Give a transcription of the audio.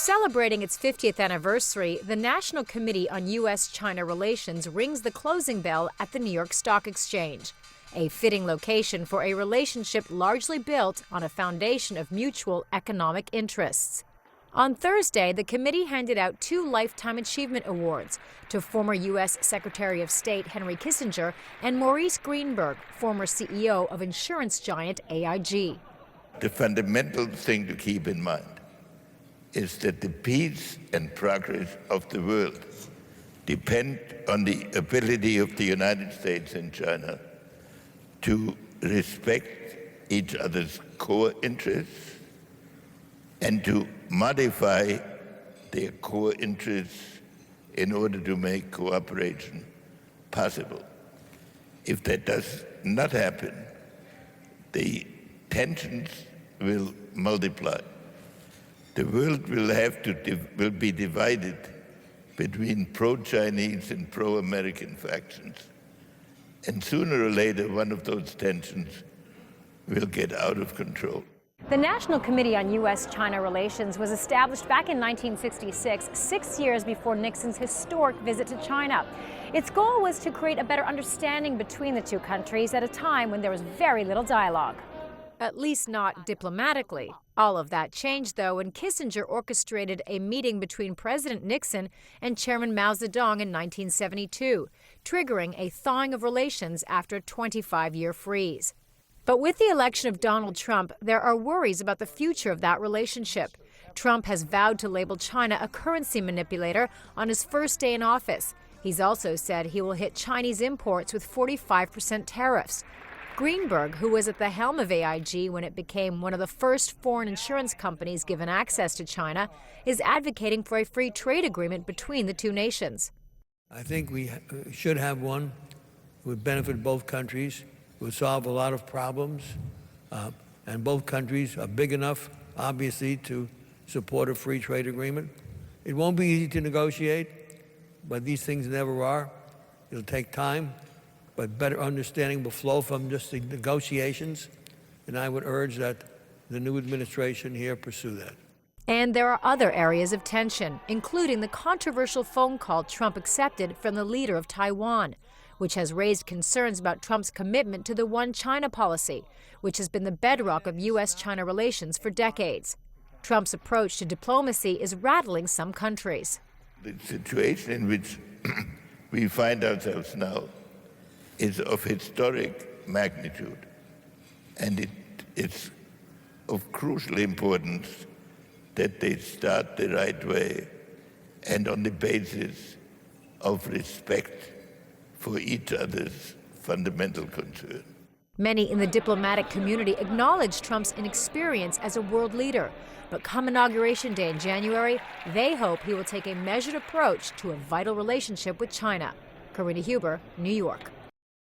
Celebrating its 50th anniversary, the National Committee on U.S.-China Relations rings the closing bell at the New York Stock Exchange, a fitting location for a relationship largely built on a foundation of mutual economic interests. On Thursday, the committee handed out 2 Lifetime Achievement Awards to former U.S. Secretary of State Henry Kissinger and Maurice Greenberg, former CEO of insurance giant AIG. The fundamental thing to keep in mind is that the peace and progress of the world depend on the ability of the United States and China to respect each other's core interests and to modify their core interests in order to make cooperation possible. If that does not happen, the tensions will multiply. The world will be divided between pro-Chinese and pro-American factions. And sooner or later, one of those tensions will get out of control. The National Committee on U.S.-China Relations was established back in 1966, 6 years before Nixon's historic visit to China. Its goal was to create a better understanding between the two countries at a time when there was very little dialogue. At least not diplomatically. All of that changed, though, when Kissinger orchestrated a meeting between President Nixon and Chairman Mao Zedong in 1972, triggering a thawing of relations after a 25-year freeze. But with the election of Donald Trump, there are worries about the future of that relationship. Trump has vowed to label China a currency manipulator on his first day in office. He's also said he will hit Chinese imports with 45% tariffs. Greenberg, who was at the helm of AIG when it became one of the first foreign insurance companies given access to China, is advocating for a free trade agreement between the two nations. I think we should have one that would benefit both countries, would solve a lot of problems, and both countries are big enough, obviously, to support a free trade agreement. It won't be easy to negotiate, but these things never are. It'll take time, but better understanding will flow from just the negotiations, and I would urge that the new administration here pursue that. And there are other areas of tension, including the controversial phone call Trump accepted from the leader of Taiwan, which has raised concerns about Trump's commitment to the One China policy, which has been the bedrock of U.S.-China relations for decades. Trump's approach to diplomacy is rattling some countries. The situation in which we find ourselves now is of historic magnitude, and it's of crucial importance that they start the right way and on the basis of respect for each other's fundamental concern. Many in the diplomatic community acknowledge Trump's inexperience as a world leader, but come Inauguration Day in January, they hope he will take a measured approach to a vital relationship with China. Karina, New York.